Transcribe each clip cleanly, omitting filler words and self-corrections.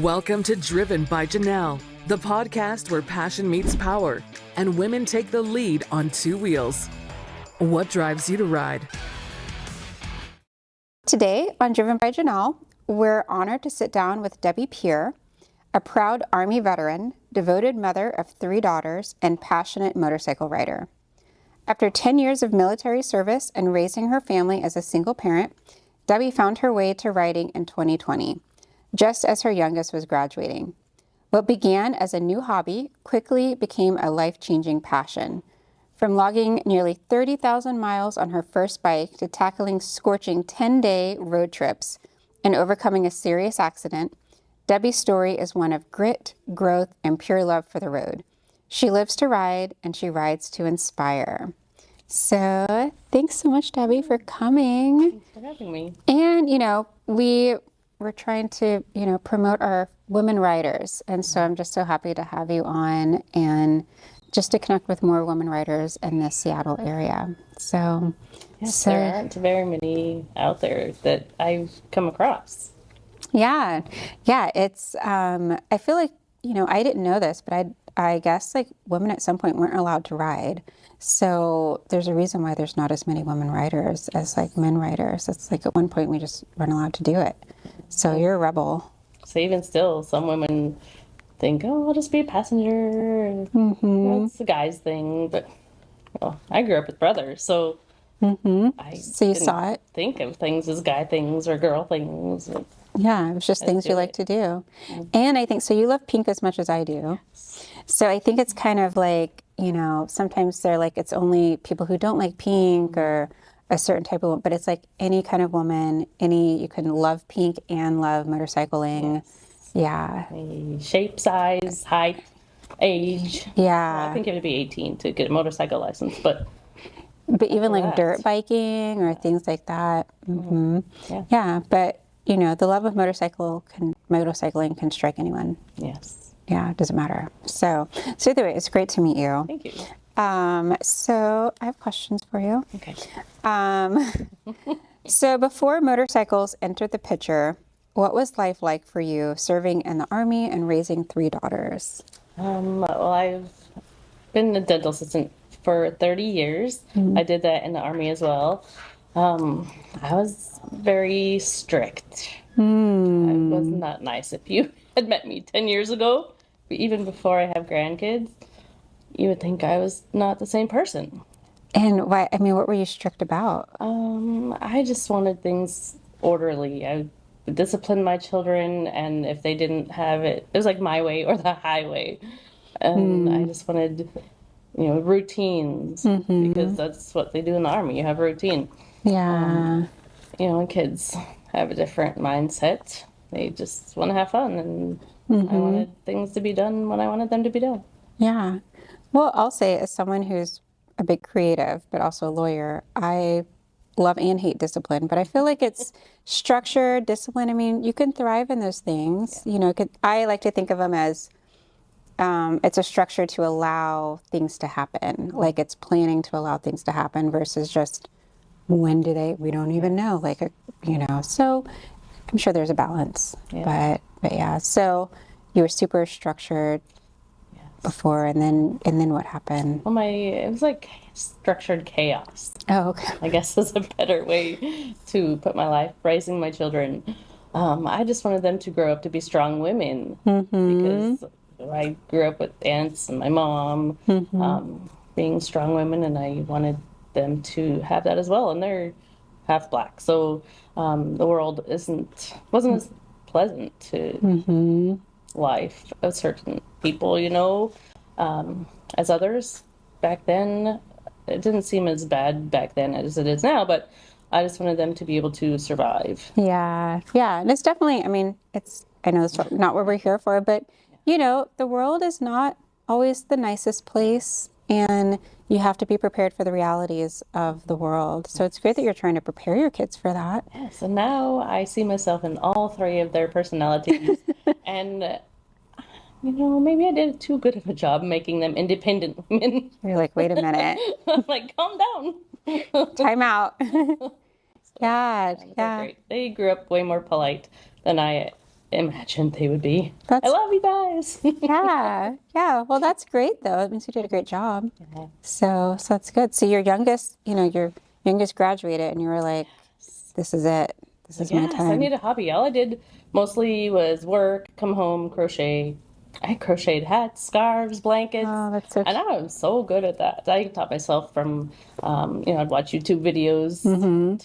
Welcome to Driven by Janelle, the podcast where passion meets power and women take the lead on two wheels. What drives you to ride? Today on Driven by Janelle, we're honored to sit down with Debi Peer, a proud Army veteran, devoted mother of 3 daughters, and passionate motorcycle rider. After 10 years of military service and raising her family as a single parent, Debi found her way to riding in 2020, just as her youngest was graduating. What began as a new hobby quickly became a life-changing passion. From logging nearly 30,000 miles on her first bike to tackling scorching 10-day road trips and overcoming a serious accident, Debi's story is one of grit, growth, and pure love for the road. She lives to ride, and she rides to inspire. So thanks so much, Debi, for coming. Thanks for having me. And, we're trying to, promote our women riders. And so I'm just so happy to have you on and just to connect with more women riders in the Seattle area. So, yes, there aren't very many out there that I've come across. Yeah. It's, I feel like, I didn't know this, but I guess like women at some point weren't allowed to ride. So there's a reason why there's not as many women riders as like men riders. It's like at one point we just weren't allowed to do it. So you're a rebel. So even still, some women think, oh, I'll just be a passenger. That's the guy's thing. But I grew up with brothers, so I So you saw it? think of things as guy things or girl things. Yeah, it was just things you like to do. And I think, so you love pink as much as I do. So I think it's kind of like, sometimes they're like, it's only people who don't like pink or a certain type of woman, but it's like any kind of woman, you can love pink and love motorcycling. Yes. Yeah. Shape, size, height, age. Yeah. Well, I think you have to be 18 to get a motorcycle license, but even like dirt biking or things like that. Yeah. But the love of motorcycling can strike anyone. Yes. Yeah, it doesn't matter. So either way, it's great to meet you. Thank you. So I have questions for you. Okay. So before motorcycles entered the picture, what was life like for you serving in the Army and raising 3 daughters? Well, I've been a dental assistant for 30 years. I did that in the Army as well. I was very strict. I was not nice. If you had met me 10 years ago, even before I have grandkids, you would think I was not the same person. And why? I mean, what were you strict about? I just wanted things orderly. I would discipline my children, and if they didn't have it, it was like my way or the highway. And I just wanted, routines, because that's what they do in the Army. You have a routine. Yeah. And kids have a different mindset. They just want to have fun, and I wanted things to be done when I wanted them to be done. Yeah. Well, I'll say as someone who's a big creative, but also a lawyer, I love and hate discipline, but I feel like it's structure, discipline. I mean, you can thrive in those things. Yeah. I like to think of them as it's a structure to allow things to happen. Like it's planning to allow things to happen versus just when do they, we don't even know. So I'm sure there's a balance, but yeah. So you were super structured before, and then what happened? Well, it was like structured chaos. Oh, okay. I guess is a better way to put my life, raising my children. I just wanted them to grow up to be strong women because I grew up with aunts and my mom being strong women, and I wanted them to have that as well. And they're half black, so the world wasn't as pleasant to life of certain people, as others. Back then, it didn't seem as bad back then as it is now, but I just wanted them to be able to survive. Yeah. And it's definitely, I know it's not what we're here for, but the world is not always the nicest place, and you have to be prepared for the realities of the world. So it's great that you're trying to prepare your kids for that. Yes, and now I see myself in all 3 of their personalities. And, maybe I did too good of a job making them independent women. You're like, wait a minute. I'm like, calm down. Time out. Yeah. Great. They grew up way more polite than I imagined they would be. That's- I love you guys. Yeah, yeah. Well, that's great though. It means you did a great job. Yeah. So that's good. So your youngest graduated, and you were like, "This is it. This is my Yes, I time." need a hobby. All I did mostly was work, come home, crochet. I crocheted hats, scarves, blankets. Oh, that's so And I'm so good at that. I taught myself from, I'd watch YouTube videos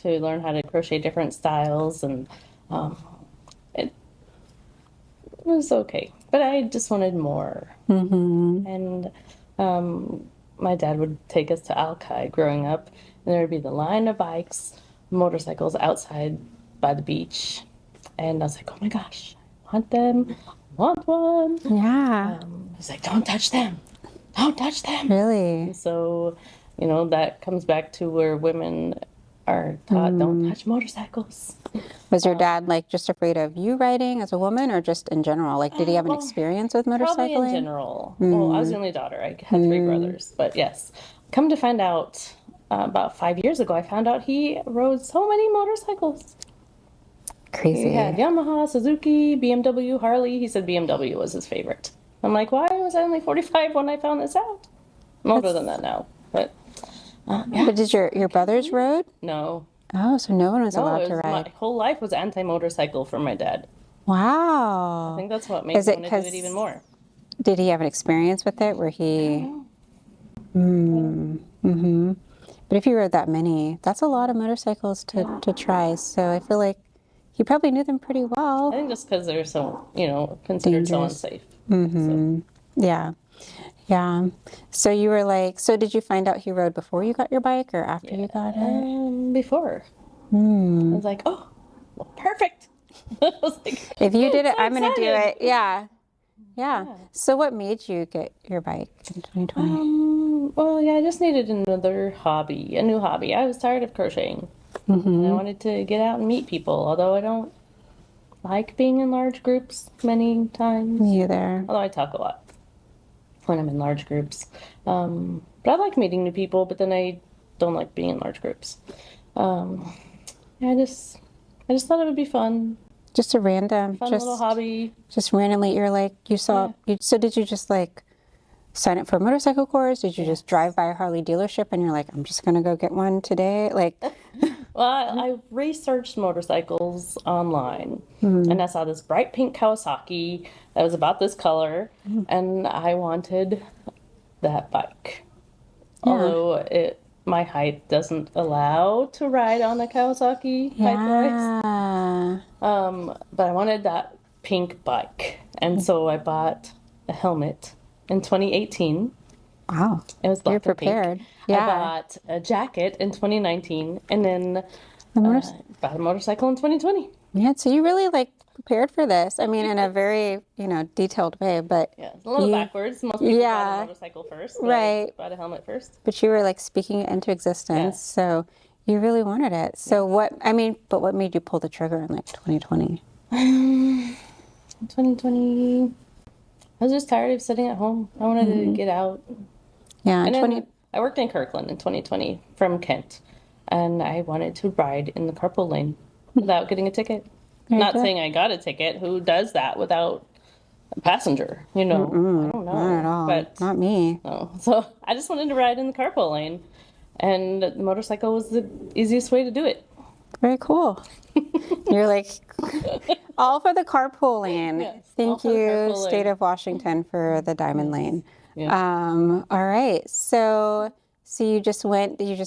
to learn how to crochet different styles, and it was okay. But I just wanted more. And my dad would take us to Alki growing up, and there would be the line of bikes, motorcycles outside by the beach. And I was like, oh my gosh, I want them. I want one. Yeah. He's like, don't touch them. Don't touch them. Really? So, that comes back to where women are taught don't touch motorcycles. Was your dad like just afraid of you riding as a woman, or just in general? Like, did he have an experience with motorcycling? Probably in general. Well, I was the only daughter. I had three brothers. But yes, come to find out, about 5 years ago, I found out he rode so many motorcycles. Crazy. He had Yamaha, Suzuki, BMW, Harley. He said BMW was his favorite. I'm like, why was I only 45 when I found this out? I'm older than that now. But, yeah. But did your brothers rode? No. Oh, so no one was No, allowed to ride. my whole life was anti-motorcycle for my dad. Wow. I think that's what made me want to do it even more. Did he have an experience with it where he? But if you rode that many, that's a lot of motorcycles to try. So I feel like he probably knew them pretty I well. think just because they're so, considered so unsafe. Yeah. Yeah. So you were like, so did you find out he rode before you got your bike or after you got it? Before. I was like, oh, well, perfect. I was like, If you did it, so I'm going to do excited. it. Yeah. Yeah. So what made you get your bike in 2020? Well, yeah, I just needed a new hobby. I was tired of crocheting. And I wanted to get out and meet people, although I don't like being in large groups many times. Me either. Although I talk a lot when I'm in large groups. But I like meeting new people, but then I don't like being in large groups. I just thought it would be fun. Just a random, Fun little hobby. just randomly, you're like, so did you just like sign up for a motorcycle course? Did you just drive by a Harley dealership and you're like, I'm just going to go get one today? Like, Well, I researched motorcycles online, and I saw this bright pink Kawasaki that was about this color, and I wanted that bike. Although my height doesn't allow to ride on a Kawasaki height-wise. yeah. But I wanted that pink bike, and so I bought a helmet in 2018. Wow. It was black You're and pink. prepared. Yeah. I bought a jacket in 2019, and then bought a motorcycle in 2020. Yeah, so you really like prepared for this. I mean, in a very, detailed way, but Yeah, it's a little backwards. Most people buy a motorcycle first, but I bought a helmet first. But you were like speaking it into existence. So you really wanted it. So what made you pull the trigger in like 2020? 2020, I was just tired of sitting at home. I wanted to get out. Yeah, And then I worked in Kirkland in 2020 from Kent, and I wanted to ride in the carpool lane without getting a ticket. Not saying I got a ticket. Who does that without a passenger? I don't know. Not at all. But Not me. no. So I just wanted to ride in the carpool lane, and the motorcycle was the easiest way to do it. Very cool. You're like, all for the carpool lane. Yes, all Thank for the you, carpool State lane. of Washington, for the Diamond Lane. Yeah. All right. So you just went, did you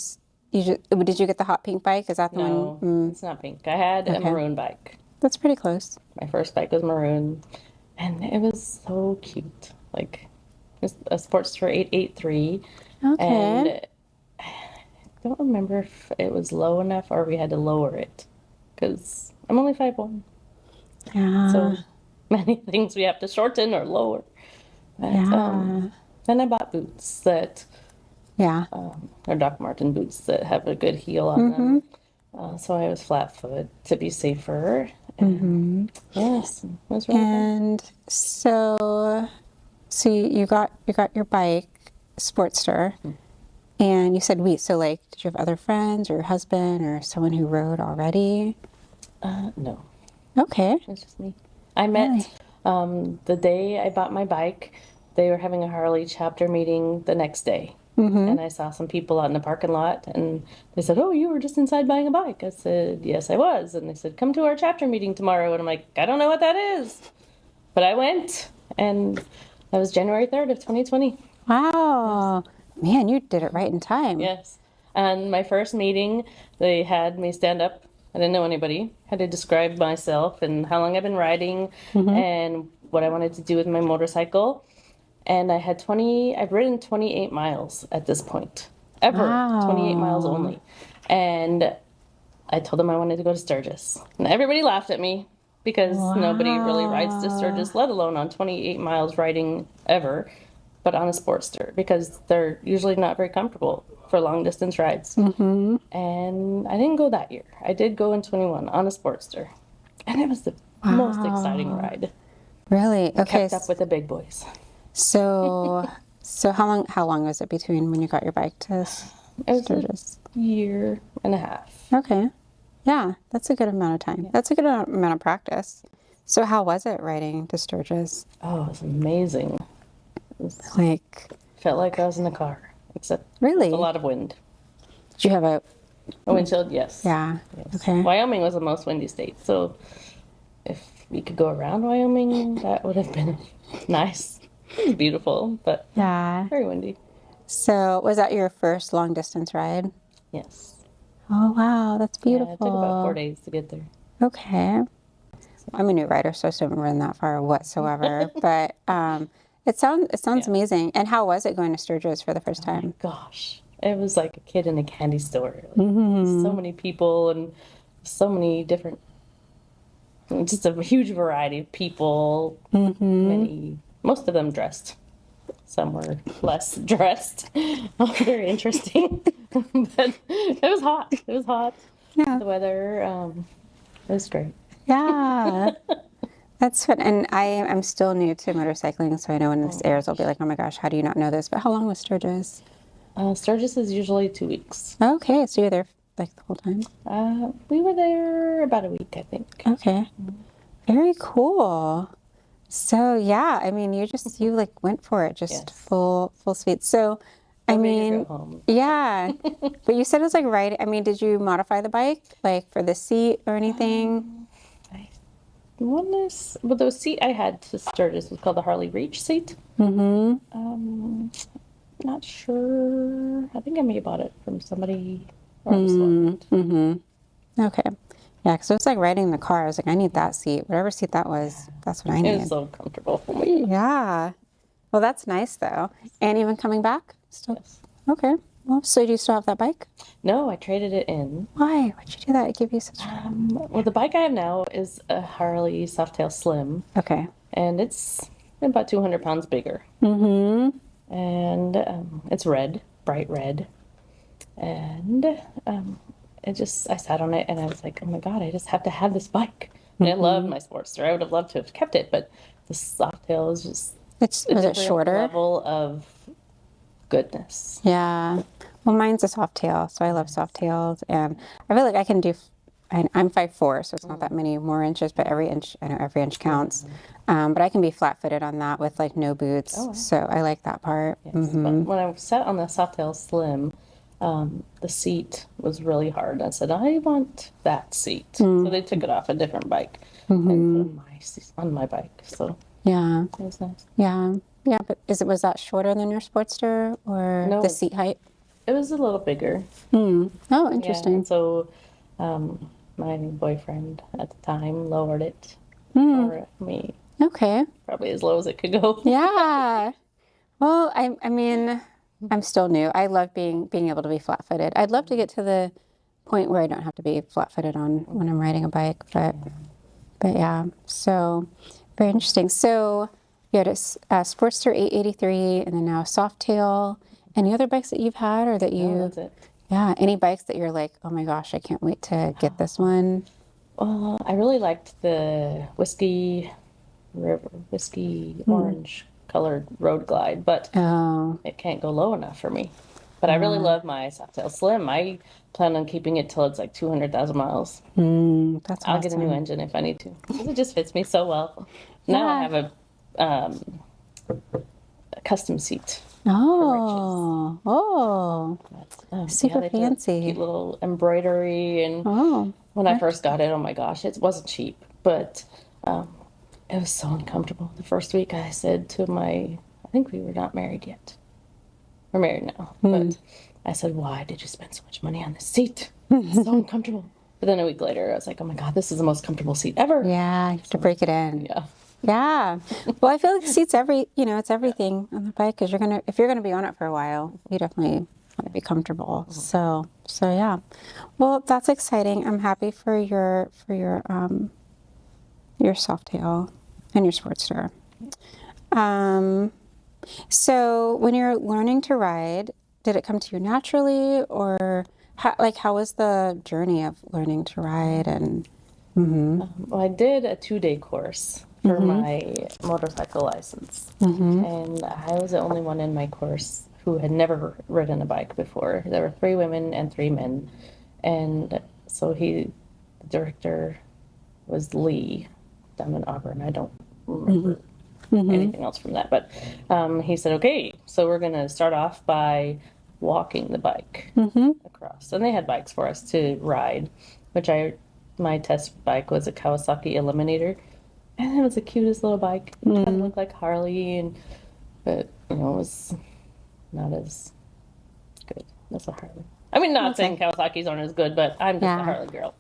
get the hot pink bike? Is that the No, one? it's not pink. I had a maroon bike. That's pretty close. My first bike was maroon, and it was so cute. Like, it's a Sportster 883. Okay. And I don't remember if it was low enough or we had to lower it, because I'm only 5'1". Yeah. So many things we have to shorten or lower. But, then I bought boots that Yeah. are Doc Marten boots that have a good heel on them. So I was flat foot to be safer. And yes, it was really fun. And so you got your bike, Sportster, and you said so like, did you have other friends or your husband or someone who rode already? No, Okay. it's just me. I met Really? the day I bought my bike. They were having a Harley chapter meeting the next day. And I saw some people out in the parking lot, and they said, "Oh, you were just inside buying a bike." I said, "Yes, I was." And they said, "Come to our chapter meeting tomorrow." And I'm like, "I don't know what that is." But I went, and that was January 3rd of 2020. Wow. Man, you did it right in time. Yes. And my first meeting, they had me stand up. I didn't know anybody. Had to describe myself and how long I've been riding and what I wanted to do with my motorcycle. And I've ridden 28 miles at this point. Ever. 28 miles Wow. only. And I told them I wanted to go to Sturgis. And everybody laughed at me because nobody really rides to Sturgis, let alone on 28 miles riding ever, but on a Sportster because they're usually not very comfortable for long distance rides. And I didn't go that year. I did go in 21 on a Sportster. And it was the most exciting ride. Really? Okay. Kept up with the big boys. So, how long was it between when you got your bike to It was Sturgis? a year and a half. Okay. Yeah, that's a good amount of time. That's a good amount of practice. So how was it riding to Sturgis? Oh, it was amazing. Like, Felt like I was in a car, except really? with a lot of wind. Did you have a, A windshield, yes. yeah, Yes. okay. Wyoming was the most windy state, so if we could go around Wyoming, that would have been nice. It was beautiful, but Yeah. very windy. So was that your first long distance ride? Yes. Oh, wow, that's Yeah, beautiful. it took about 4 days to get there. Okay. I'm a new rider, so I still haven't ridden that far whatsoever. But it sounds amazing. And how was it going to Sturgis for the first time? Gosh, it was like a kid in a candy store. Like, so many people and so many different, just a huge variety of people. Most of them dressed. Some were less dressed. Very interesting. But it was hot. It was hot. Yeah. The weather, it was great. Yeah. That's fun. And I'm still new to motorcycling, so I know when this airs, I'll be like, oh my gosh, how do you not know this? But how long was Sturgis? Sturgis is usually 2 weeks. Okay, so you're there like the whole time? We were there about a week, I think. Okay. Very cool. So yeah, I mean, you like went for it, just Yes. full speed. So, I Ready to mean, go home. yeah. But you said it was like riding. I mean, did you modify the bike like for the seat or anything? Well, the seat I had to Sturgis was called the Harley Reach seat. Not sure. I think I may have bought it from somebody or I just loved it. Okay. Yeah, because it was like riding in the car. I was like, I need that seat. Whatever seat that was, that's what I It need. was so comfortable. Oh my God. Yeah. Well, that's nice though. And even coming back? Still? Yes. Okay. Well, so do you still have that bike? No, I traded it in. Why? Why'd you do that? It gave you such. Well, the bike I have now is a Harley Softail Slim, Okay. and it's about 200 pounds bigger. And it's red, bright red. And I sat on it and I was like, oh my God, I just have to have this bike. And I love my Sportster. I would have loved to have kept it, but the Softail is just Was a it different shorter? level of goodness. Yeah. Well, mine's a soft tail, so I love soft tails, and I feel like I can do. I'm 5'4", so it's not that many more inches, but every inch, I know every inch counts. But I can be flat-footed on that with like no boots, so I like that part. Yes. But when I sat on the Softail Slim, the seat was really hard. I said, I want that seat. So they took it off a different bike and put on my bike. So Yeah, it was nice. yeah, yeah. But was that shorter than your Sportster or No. the seat height? It was a little bigger. Oh, Yeah, interesting. and so my boyfriend at the time lowered it for me, Okay. probably as low as it could go. Yeah. Well, I mean, I'm still new. I love being able to be flat-footed. I'd love to get to the point where I don't have to be flat-footed on when I'm riding a bike, but yeah. So very interesting. So you had a Sportster 883, and then now a Softail. Any other bikes that you've had, or that you? No, that's it. Yeah. Any bikes that you're like, oh my gosh, I can't wait to get this one. Well, I really liked the whiskey orange colored Road Glide, but Oh. it can't go low enough for me. But I really love my Softail Slim. I plan on keeping it till it's like 200,000 miles. That's I'll get a new awesome. engine if I need to. 'Cause it just fits me so well. Now I Yeah. have a custom seat. Oh, super they put fancy. cute little embroidery, and Oh, when I first got it, oh my gosh, it wasn't cheap, but it was so uncomfortable. The first week I said to I think we were not married yet. We're married now, but I said, why did you spend so much money on this seat? It's so uncomfortable. But then a week later, I was like, oh my God, this is the most comfortable seat ever. yeah, you have to break it in. Yeah. Yeah. Well, I feel like seats it's everything on the bike because if you're gonna be on it for a while, you definitely want to be comfortable. So yeah. Well, that's exciting. I'm happy for your Softail and your Sportster. So when you're learning to ride, did it come to you naturally, or how was the journey of learning to ride? And Well, I did a 2-day course for my motorcycle license. And I was the only one in my course who had never ridden a bike before. There were 3 women and 3 men. And so the director was Lee down in Auburn. I don't remember anything else from that. But he said, okay, so we're going to start off by walking the bike across. And they had bikes for us to ride, which my test bike was a Kawasaki Eliminator. And it was the cutest little bike. It kind of looked like Harley, but it was not as good as a Harley. I mean, not saying Kawasaki's aren't as good, but I'm just a Harley girl.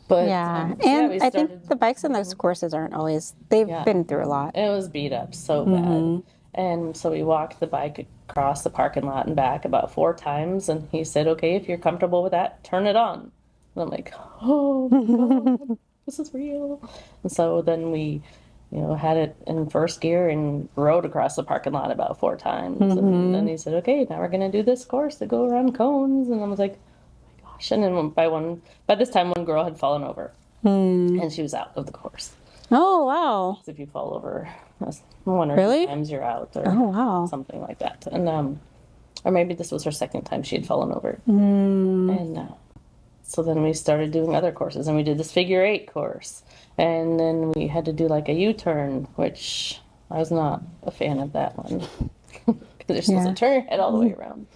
But yeah, and I think the bikes in those courses aren't always. They've been through a lot. It was beat up so bad. And so we walked the bike across the parking lot and back about 4 times. And he said, okay, if you're comfortable with that, turn it on. And I'm like, oh, my God, this is real. And so then we, had it in first gear and rode across the parking lot about 4 times. And then he said, okay, now we're going to do this course to go around cones. And I was like, oh my gosh. And then by this time, one girl had fallen over and she was out of the course. Oh, wow. If you fall over 1 or 2 times, you're out, or something like that. And or maybe this was her second time she had fallen over. And so then we started doing other courses, and we did this figure 8 course, and then we had to do like a U-turn, which I was not a fan of that one because you're supposed to turn your head all the way around.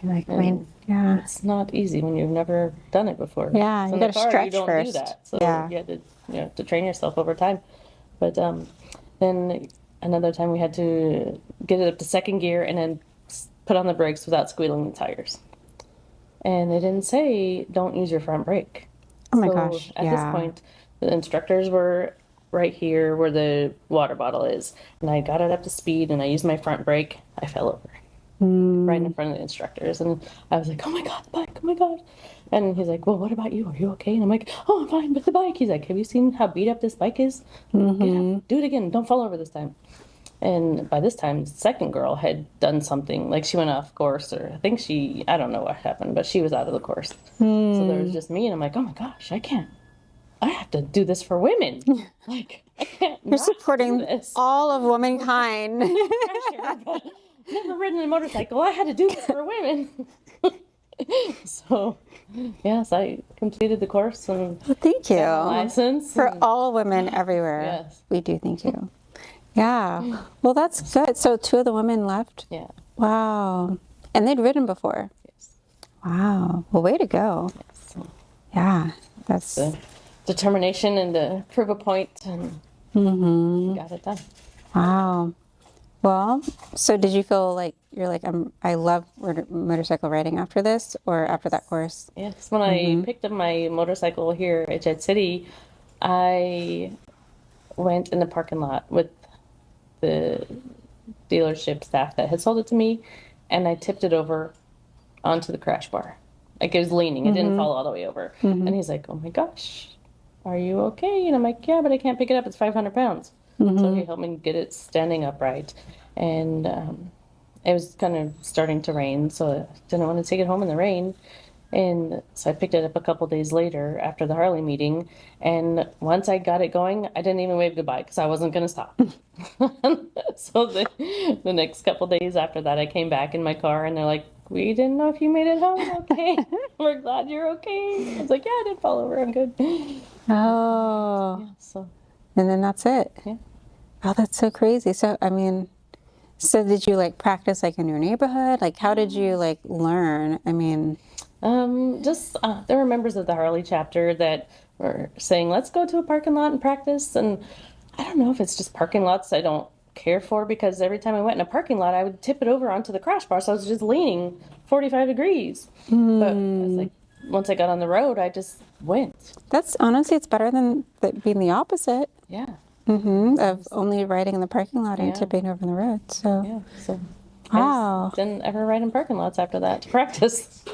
It's not easy when you've never done it before. Yeah, so you got to stretch you don't first. do that, so you had to train yourself over time. But then another time we had to get it up to second gear and then put on the brakes without squealing the tires. And they didn't say don't use your front brake. Oh my gosh! At this point, the instructors were right here where the water bottle is, and I got it up to speed, and I used my front brake. I fell over right in front of the instructors, and I was like, "Oh my God, the bike! Oh my God!" And he's like, "Well, what about you? Are you okay?" And I'm like, "Oh, I'm fine, but the bike." He's like, "Have you seen how beat up this bike is? Get up, do it again. Don't fall over this time." And by this time, the second girl had done something, like she went off course, or I don't know what happened, but she was out of the course. So there was just me, and I'm like, oh my gosh, I have to do this for women. Like, I can't. You're supporting all of womankind. Never ridden a motorcycle. I had to do this for women. So, yes, I completed the course and thank you. got my license. For all women everywhere, yes, we do thank you. Yeah. Well, that's good. So 2 of the women left? Yeah. Wow. And they'd ridden before? Yes. Wow. Well, way to go. Yes. Yeah. That's the determination and to prove a point, and got it done. Wow. Well, so did you feel like you're like, I love motorcycle riding after this, or after that course? Yes. When I picked up my motorcycle here at Jet City, I went in the parking lot with the dealership staff that had sold it to me, and I tipped it over onto the crash bar. Like, it was leaning. It didn't fall all the way over. And he's like, oh my gosh, are you okay? And I'm like, yeah, but I can't pick it up. It's 500 pounds. So he helped me get it standing upright. And it was kind of starting to rain, so I didn't want to take it home in the rain. And so I picked it up a couple days later after the Harley meeting. And once I got it going, I didn't even wave goodbye because I wasn't going to stop. So the next couple days after that, I came back in my car and they're like, we didn't know if you made it home okay. We're glad you're okay. I was like, yeah, I did fall over. I'm good. Oh. Yeah, so, And then that's it. yeah. Oh, that's so crazy. So, I mean, so did you like practice like in your neighborhood? Like, how did you like learn? I mean, There were members of the Harley chapter that were saying, let's go to a parking lot and practice. And I don't know if it's just parking lots I don't care for, because every time I went in a parking lot, I would tip it over onto the crash bar. So I was just leaning 45 degrees. But I was like, once I got on the road, I just went. that's honestly, it's better than being the opposite. Yeah. Of only riding in the parking lot and Yeah. tipping over the road. So, Yeah. So wow. I just didn't ever ride in parking lots after that to practice.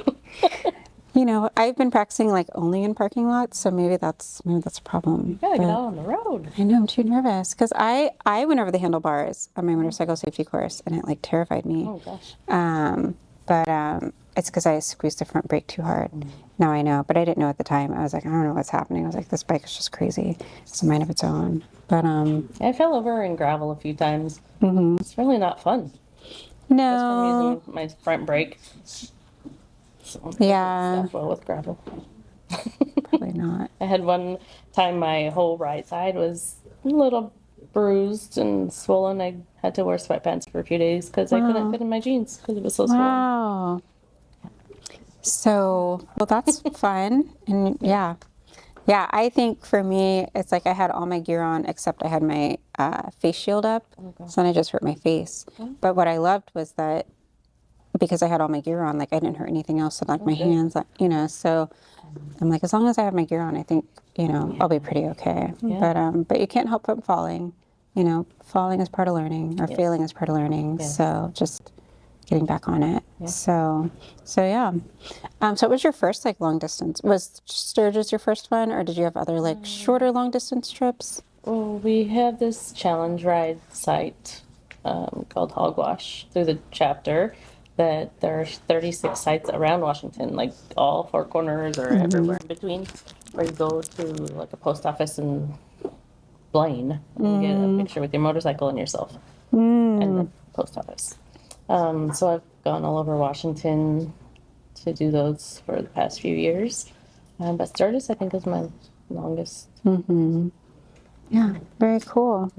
You know, I've been practicing like only in parking lots, so maybe that's a problem. Gotta get But out on the road. I know I'm too nervous because I went over the handlebars on my motorcycle safety course and it like terrified me. Oh gosh. But it's because I squeezed the front brake too hard. Now I know, but I didn't know at the time. I was like, I don't know what's happening. I was like, this bike is just crazy. It's a mind of its own. But I fell over in gravel a few times. It's really not fun. That's no, from using my front brake. So yeah, stuff well with gravel. probably not. I had one time my whole right side was a little bruised and swollen. I had to wear sweatpants for a few days because I couldn't fit in my jeans because it was so swollen. Wow. So, well, that's fun. And yeah. Yeah, I think for me, it's like I had all my gear on except I had my face shield up. So then I just hurt my face. But what I loved was that because I had all my gear on, like I didn't hurt anything else, so like my hands, like, you know, so I'm like, as long as I have my gear on, I think, you know, I'll be pretty okay. But you can't help from falling. You know, falling is part of learning, or failing is part of learning. So just getting back on it. So yeah. So what was your first like long distance? Was Sturgis your first one, or did you have other like shorter long distance trips? Well, we have this challenge ride site called Hogwash through the chapter. That there are 36 sites around Washington, like all four corners or everywhere in between, where you go to like a post office in Blaine and get a picture with your motorcycle and yourself and the post office. So I've gone all over Washington to do those for the past few years. But Sturgis, I think, is my longest. Yeah, very cool.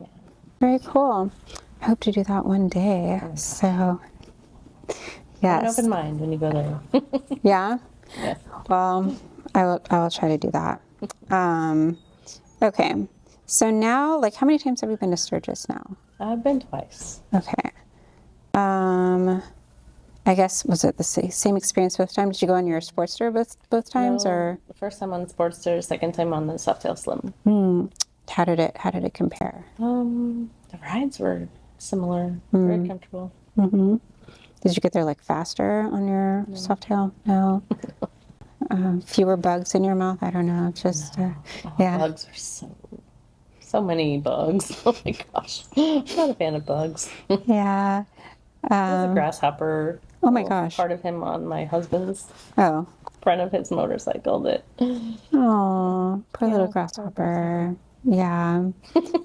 Very cool. I hope to do that one day. So, Have an yes. open mind when you go there. Yeah. Yeah. Well, I will try to do that. Okay. So now, like, how many times have you been to Sturgis now? I've been twice. Okay. I guess, was it the same experience both times? Did you go on your Sportster both times, No, or the first time on the Sportster, second time on the Softail Slim. how did it compare? The rides were similar, very comfortable. Did you get there like faster on your Softail? No. Fewer bugs in your mouth? I don't know. Just yeah. Bugs are so many bugs. Oh my gosh, I'm not a fan of bugs. Yeah. There's a grasshopper. Oh my gosh. Part of him on my husband's Oh. front of his motorcycle. That Oh, poor little grasshopper. Yeah.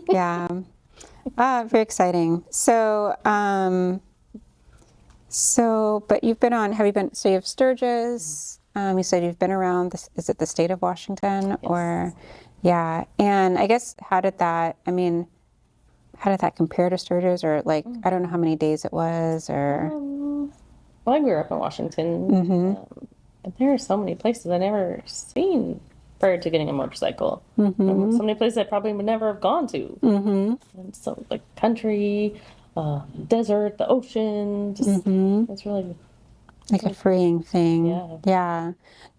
Yeah. Very exciting. So, but you've been on, so you have Sturgis, you said you've been around, is it the state of Washington? Or, yeah. And I guess, how did that compare to Sturgis? Or like, I don't know how many days it was, or. well, I grew up in Washington, and there are so many places I never seen prior to getting a motorcycle. So many places I probably would never have gone to. And so, like country, desert, the ocean, just it's really Like a freeing thing. Yeah. Yeah.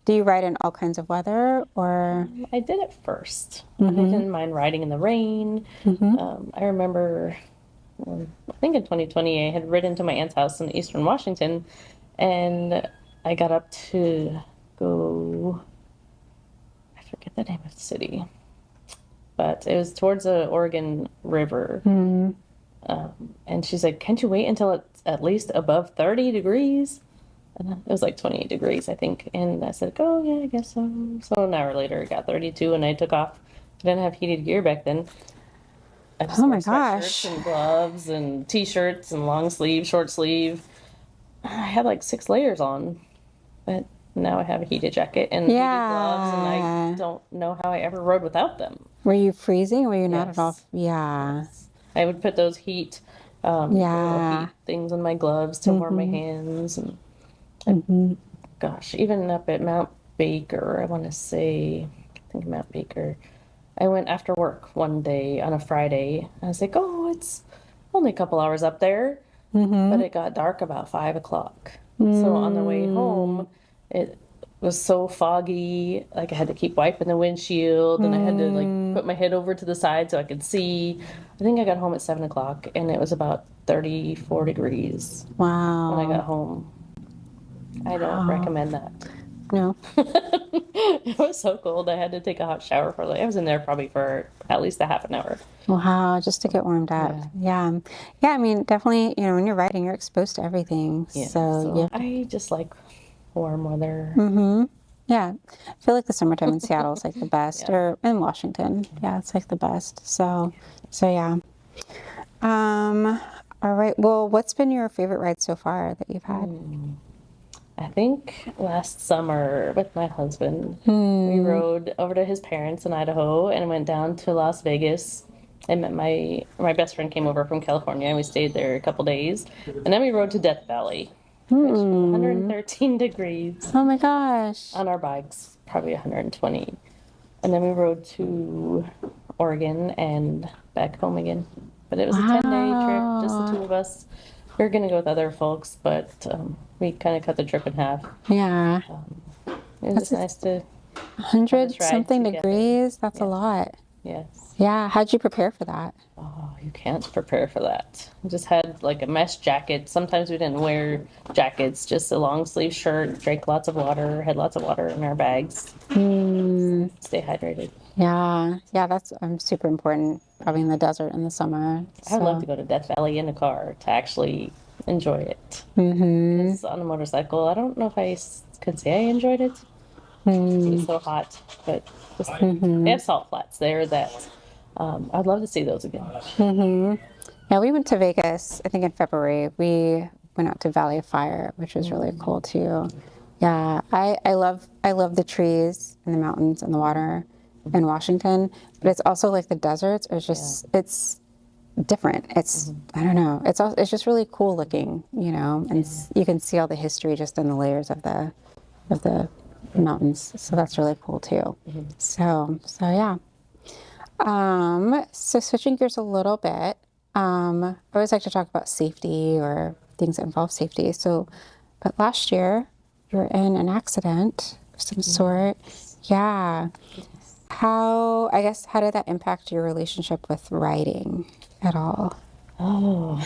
Do you ride in all kinds of weather, or? I did it first. I didn't mind riding in the rain. I remember, I think in 2020, I had ridden to my aunt's house in eastern Washington, and I got up to go, I forget the name of the city, but it was towards the Oregon River. And she's like, can't you wait until it's at least above 30 degrees? And it was like 28 degrees, I think. And I said, oh, yeah, I guess so. So an hour later, it got 32, and I took off. I didn't have heated gear back then. I just Oh wore my sweatshirts gosh. and gloves and T-shirts and long sleeve, short sleeve. I had like 6 layers on, but now I have a heated jacket and heated gloves, and I don't know how I ever rode without them. Were you freezing or were you not at all? Yes. Yeah. Yes. I would put those heat, little heat things on my gloves to warm my hands. And gosh, even up at Mount Baker, I want to say, I think Mount Baker, I went after work one day on a Friday. I was like, oh, it's only a couple hours up there. But it got dark about 5 o'clock. So on the way home, it was so foggy. Like I had to keep wiping the windshield, and I had to like put my head over to the side so I could see. I think I got home at 7 o'clock, and it was about 34 degrees Wow. when I got home. I don't recommend that. No. It was so cold. I had to take a hot shower for like, I was in there probably for at least a half an hour. Wow, just to get warmed up. Yeah. Yeah, I mean, definitely, when you're riding, you're exposed to everything. Yeah, So I just like warm weather. yeah. I feel like the summertime in Seattle is like the best, or in Washington. Yeah, it's like the best. So yeah. All right. Well, what's been your favorite ride so far that you've had? I think last summer with my husband, we rode over to his parents in Idaho and went down to Las Vegas. I met my best friend came over from California, and we stayed there a couple days. And then we rode to Death Valley, which was 113 degrees Oh my gosh. on our bikes, probably 120. And then we rode to Oregon and back home again. But it was a 10-day trip, just the two of us. We were going to go with other folks, but we kind of cut the trip in half. Yeah. It was just nice to 100 ride something together. degrees. That's a lot. Yes. Yeah. How'd you prepare for that? Oh, you can't prepare for that. I just had like a mesh jacket. Sometimes we didn't wear jackets, just a long sleeve shirt, drank lots of water, had lots of water in our bags. Stay hydrated. Yeah. Yeah, that's super important, probably in the desert in the summer. I would love to go to Death Valley in a car to actually enjoy it. Because on a motorcycle, I don't know if could say I enjoyed it. It was so hot, but they have salt flats there that I'd love to see those again. Yeah, we went to Vegas, I think in February. We went out to Valley of Fire, which was really cool too. Yeah, I love the trees and the mountains and the water in Washington, but it's also like the deserts. It's just it's different. It's I don't know. It's just really cool looking, and you can see all the history just in the layers of the mountains. So that's really cool too. So yeah. So switching gears a little bit, I always like to talk about safety or things that involve safety. So, but last year you were in an accident of some sort. Yeah. How did that impact your relationship with writing at all? Oh,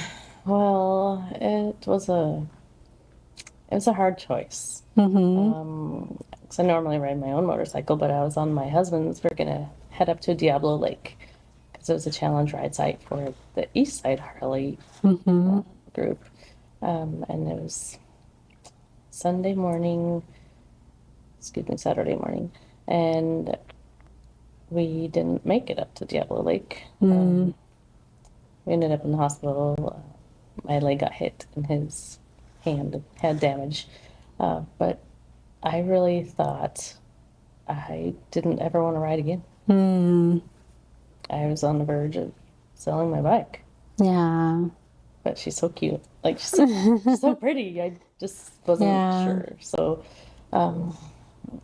well, it was a hard choice. 'Cause I normally ride my own motorcycle, but I was on my husband's. We're gonna head up to Diablo Lake because it was a challenge ride site for the East Side Harley group, and it was Saturday morning, and we didn't make it up to Diablo Lake. We ended up in the hospital. My leg got hit and his hand had damage. But I really thought I didn't ever want to ride again. I was on the verge of selling my bike. Yeah. But she's so cute. Like, she's so pretty. I just wasn't sure. So, I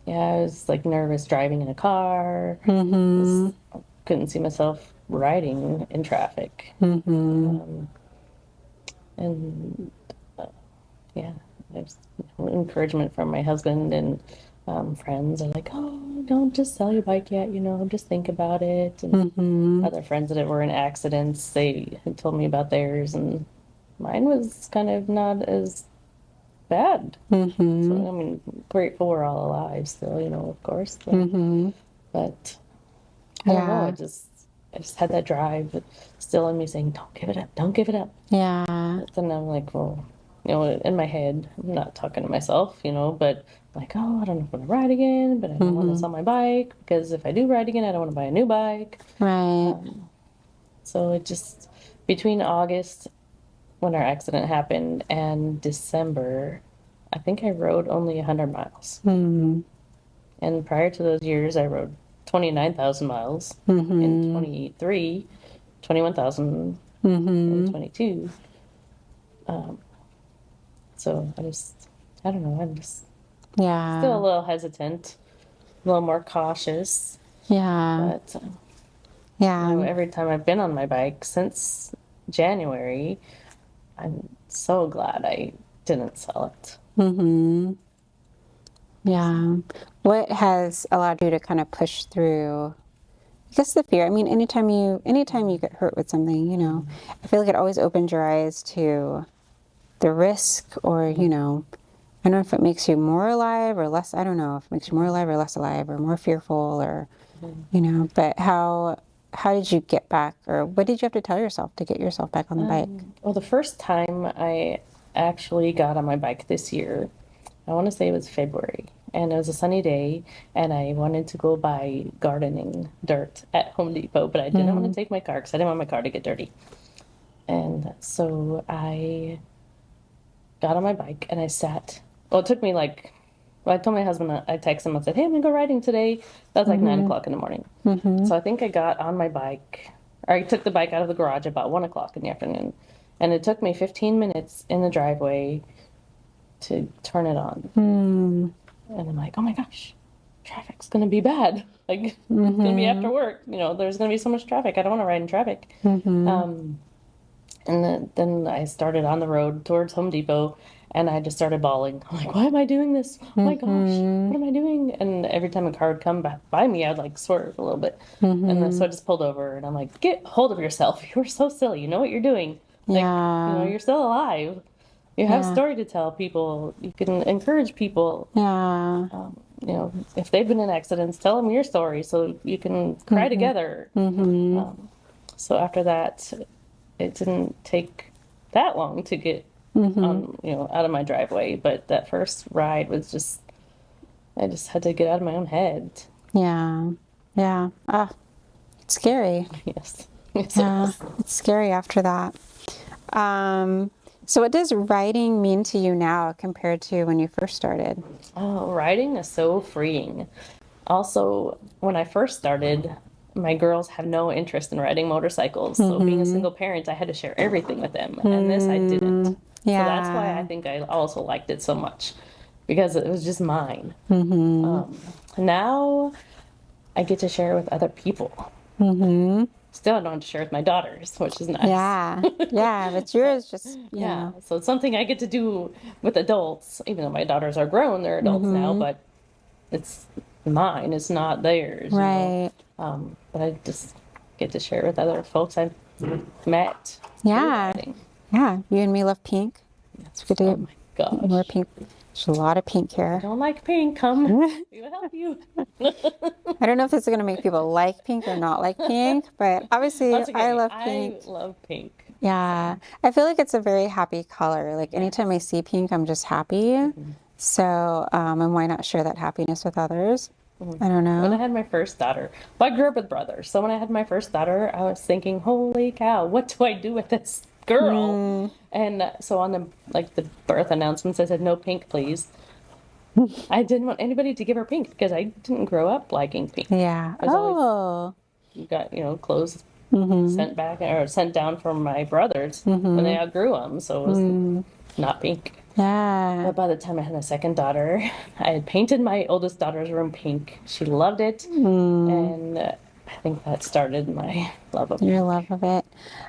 was like nervous driving in a car. Couldn't see myself riding in traffic. There's encouragement from my husband and friends are like, oh, don't just sell your bike yet, just think about it. And other friends that were in accidents, they had told me about theirs, and mine was kind of not as bad. So, I mean, grateful we're all alive still, of course. But I don't know, I just had that drive still in me saying, don't give it up, don't give it up. Yeah. But then I'm like, well, in my head, I'm not talking to myself, but like, oh, I don't know if I'm going to ride again, but I don't want to sell my bike because if I do ride again, I don't want to buy a new bike. Right. So it just, between August when our accident happened, and December, I think I rode only 100 miles. Mm-hmm. And prior to those years, I rode 29,000 miles in 23, 21,000 in 22. So I don't know, I'm just Yeah. still a little hesitant, a little more cautious. Yeah. But Yeah. every time I've been on my bike since January, I'm so glad I didn't sell it. Mm-hmm. Yeah. What has allowed you to kind of push through, I guess, the fear? I mean, anytime you get hurt with something, I feel like it always opens your eyes to the risk, or, I don't know if it makes you more alive or less. I don't know if it makes you more alive or less alive, or more fearful, or, but how did you get back, or what did you have to tell yourself to get yourself back on the bike? Well, the first time I actually got on my bike this year, I want to say it was February, and it was a sunny day, and I wanted to go buy gardening dirt at Home Depot, but I didn't want to take my car because I didn't want my car to get dirty. And so I got on my bike and I sat. Well, it took me I told my husband, I texted him and said, hey, I'm going to go riding today. That was like 9 o'clock in the morning. So I think I got on my bike, or I took the bike out of the garage about 1 o'clock in the afternoon. And it took me 15 minutes in the driveway to turn it on. And I'm like, oh my gosh, traffic's going to be bad. Like, it's going to be after work. There's going to be so much traffic. I don't want to ride in traffic. And then I started on the road towards Home Depot, and I just started bawling. I'm like, why am I doing this? Oh my gosh, what am I doing? And every time a car would come back by me, I'd like swerve a little bit. And then so I just pulled over, and I'm like, get hold of yourself. You were so silly. You know what you're doing. Like, you're still alive. You have a story to tell people. You can encourage people. Yeah. If they've been in accidents, tell them your story so you can cry together. So after that, it didn't take that long to get out of my driveway. But that first ride was I just had to get out of my own head. Yeah. Yeah. It's scary. Yes. Yeah. It's scary after that. So what does riding mean to you now compared to when you first started? Oh, riding is so freeing. Also, when I first started, my girls have no interest in riding motorcycles. So being a single parent, I had to share everything with them. And this I didn't. Yeah. So that's why I think I also liked it so much, because it was just mine. Now I get to share with other people. Still, I don't have to share with my daughters, which is nice. Yeah. Yeah. But yours just, yeah. So it's something I get to do with adults, even though my daughters are grown, they're adults now, but it's mine. It's not theirs. Right. But I just get to share it with other folks I've met. Yeah. Yeah. You and me love pink. That's good to oh my gosh. More pink. There's a lot of pink here. I don't like pink. Come. We will help you. I don't know if this is going to make people like pink or not like pink, but obviously Okay. I love pink. I love pink. Yeah. I feel like it's a very happy color. Like anytime I see pink, I'm just happy. So, and why not share that happiness with others? I don't know. When I had my first daughter, well, I grew up with brothers. So when I had my first daughter, I was thinking, holy cow, what do I do with this girl? And so on the birth announcements, I said, no pink, please. I didn't want anybody to give her pink because I didn't grow up liking pink. Yeah. I was always got, clothes sent back or sent down from my brothers when they outgrew them. So it was not pink. Yeah. But by the time I had my second daughter, I had painted my oldest daughter's room pink. She loved it. And I think that started my love of Your love of it.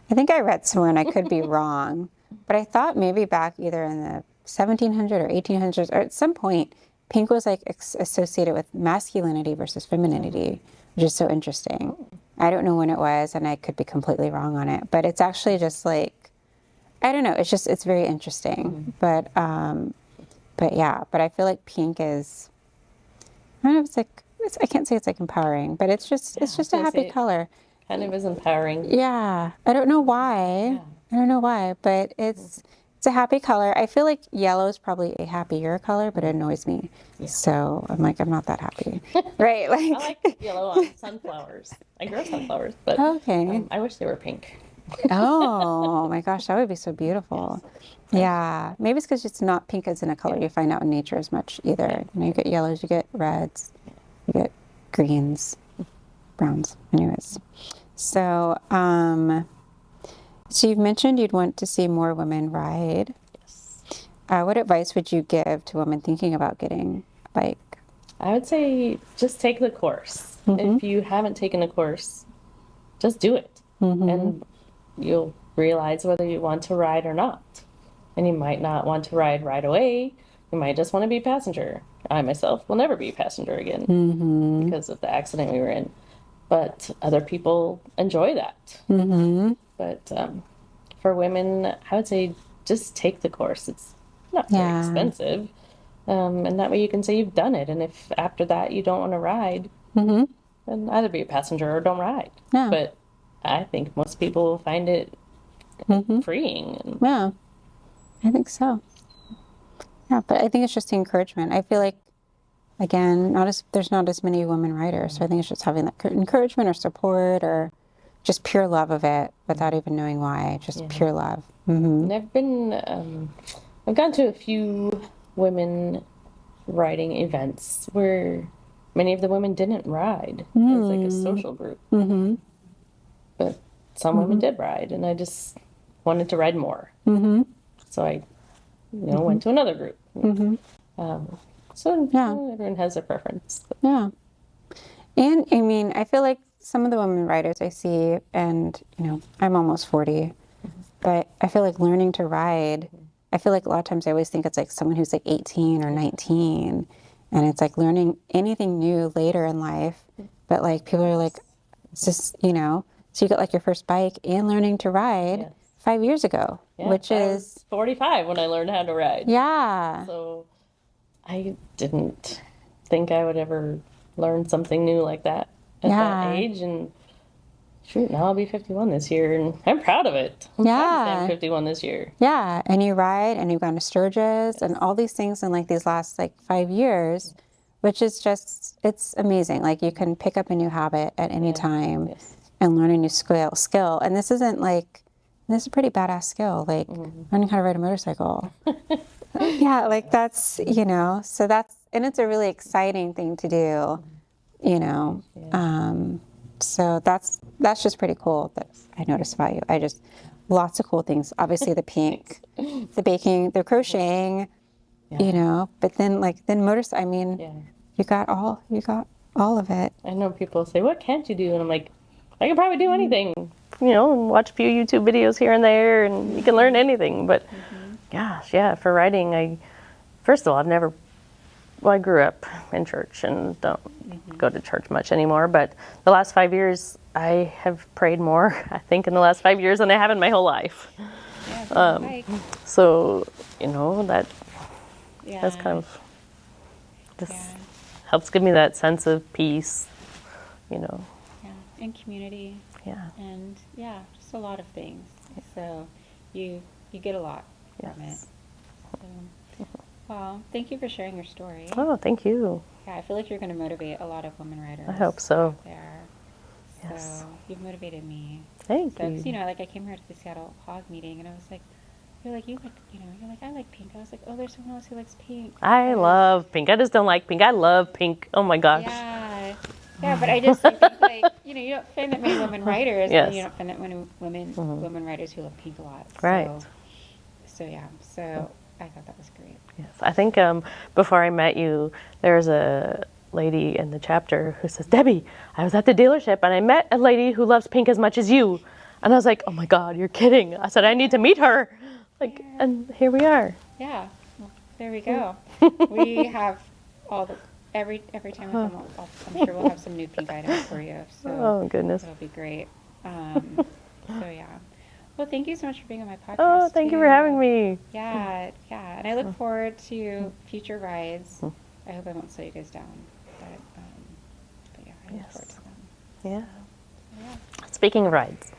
I think I read somewhere, and I could be wrong, but I thought maybe back either in the 1700s or 1800s, or at some point, pink was like associated with masculinity versus femininity, which is so interesting. I don't know when it was, and I could be completely wrong on it, but it's actually just like, I don't know. It's very interesting, but yeah. But I feel like pink is, I don't know. It's like I can't say it's like empowering, but it's just a happy color. Kind of is empowering. Yeah, I don't know why. Yeah. I don't know why, but it's a happy color. I feel like yellow is probably a happier color, but it annoys me. Yeah. So I'm like, I'm not that happy, right? I like yellow on sunflowers. I grow sunflowers, but okay. I wish they were pink. Oh my gosh, that would be so beautiful. Yeah, maybe it's because it's not pink as in a color you find out in nature as much either. You know, you get yellows, you get reds, you get greens, browns. Anyways, so so you've mentioned you'd want to see more women ride. Yes. What advice would you give to women thinking about getting a bike? I would say just take the course. If you haven't taken a course, just do it. And you'll realize whether you want to ride or not. And you might not want to ride right away. You might just want to be a passenger. I myself will never be a passenger again because of the accident we were in. But other people enjoy that. But for women, I would say just take the course. It's not very expensive. And that way you can say you've done it. And if after that you don't want to ride, then either be a passenger or don't ride. Yeah. But I think most people find it freeing. Yeah, I think so. Yeah, but I think it's just the encouragement. I feel like, again, there's not as many women riders, so I think it's just having that encouragement or support or just pure love of it without even knowing why, just pure love. And I've gone to a few women riding events where many of the women didn't ride. It was like a social group. But some women did ride, and I just wanted to ride more. So I, went to another group. So everyone has their preference. Yeah. And I mean, I feel like some of the women riders I see, and I'm almost 40, but I feel like learning to ride, I feel like a lot of times I always think it's like someone who's like 18 or 19, and it's like learning anything new later in life. But like people are like, it's just, so you got like your first bike and learning to ride 5 years ago, which I is was 45 when I learned how to ride. Yeah. So I didn't think I would ever learn something new like that at that age. And shoot, now I'll be 51 this year, and I'm proud of it. I'm proud to say I'm 51 this year. Yeah, and you ride, and you've gone to Sturgis, and all these things in like these last like 5 years, which is just, it's amazing. Like you can pick up a new habit at any time and learn a new skill. And this is a pretty badass skill, like learning how to ride a motorcycle. Yeah, like that's, so that's, and it's a really exciting thing to do, so that's just pretty cool that I noticed about you. Lots of cool things. Obviously the pink, the baking, the crocheting, but then motorcycle, I mean, you got all of it. I know people say, what can't you do? And I'm like, I can probably do anything, and watch a few YouTube videos here and there, and you can learn anything. But gosh, for riding, first of all, I grew up in church and don't go to church much anymore. But the last 5 years, I have prayed more, I think, in the last 5 years than I have in my whole life. So, that's kind of just helps give me that sense of peace, Yeah, and community. Yeah. And just a lot of things. So you get a lot from it. So, well, thank you for sharing your story. Oh, thank you. Yeah, I feel like you're going to motivate a lot of women riders. I hope so. Out there. Yes. So you've motivated me. Thank you. Because, like I came here to the Seattle Hog meeting, and I was like, you're like, I like pink. I was like, oh, there's someone else who likes pink. I love pink. I just don't like pink. I love pink. Oh my gosh. Yeah, but I just think like, you don't find that many women riders, and you don't find that many women riders who love pink a lot. Right. So I thought that was great. Yes, I think before I met you, there was a lady in the chapter who says, Debbie, I was at the dealership and I met a lady who loves pink as much as you. And I was like, oh my God, you're kidding. I said, I need to meet her. And here we are. Yeah, well, there we go. We have every time we come up, I'm sure we'll have some new pink items for you. So oh, goodness. That'll be great. Well, thank you so much for being on my podcast. Oh, thank you for having me. Yeah. And I look forward to future rides. I hope I won't slow you guys down. But I look forward to them. Yeah. Speaking of rides,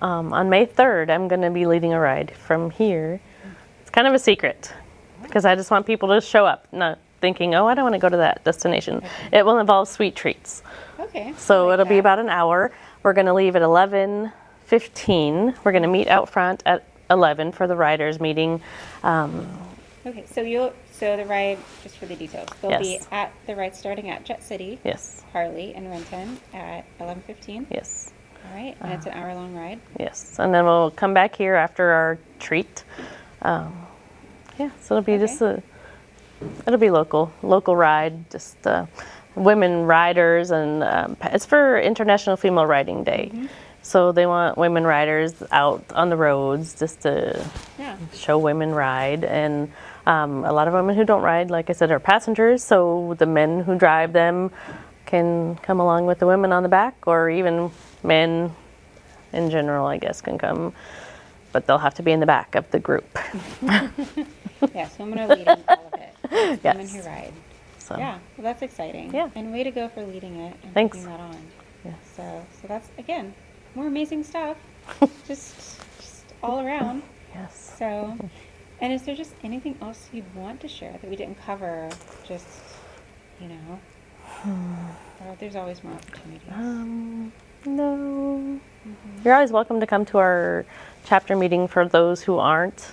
on May 3rd, I'm going to be leading a ride from here. It's kind of a secret because I just want people to show up, not thinking, oh, I don't want to go to that destination. Okay. It will involve sweet treats. Okay. So it'll be about an hour. We're going to leave at 11:15 11:15. We're going to meet out front at 11 for the riders meeting. Okay, so the ride, just for the details, they'll be Yes. at the ride starting at Jet City, Yes. Harley, and Renton at 11:15. Yes. All right, and it's an hour-long ride. Yes. And then we'll come back here after our treat. Yeah, so it'll be just it'll be local ride, just women riders, and it's for International Female Riding Day. So they want women riders out on the roads just to show women ride. And a lot of women who don't ride, like I said, are passengers. So the men who drive them can come along with the women on the back, or even men in general, I guess, can come. But they'll have to be in the back of the group. Yes, women are leading all of it. It's Yes. women who ride. So, Yeah, well, that's exciting. Yeah. And way to go for leading it and Thanks. putting that on. Yes. So that's, again, more amazing stuff. just all around. Yes. So, and is there just anything else you'd want to share that we didn't cover? Just, or there's always more opportunities. No. You're always welcome to come to our chapter meeting for those who aren't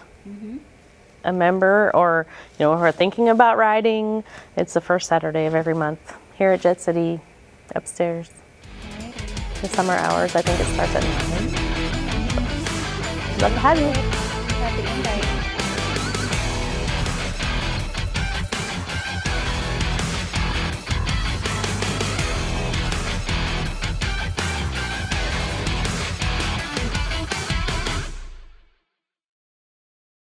a member, or who are thinking about riding. It's the first Saturday of every month here at Jet City, upstairs. The summer hours, I think it starts at 9. Love to have you.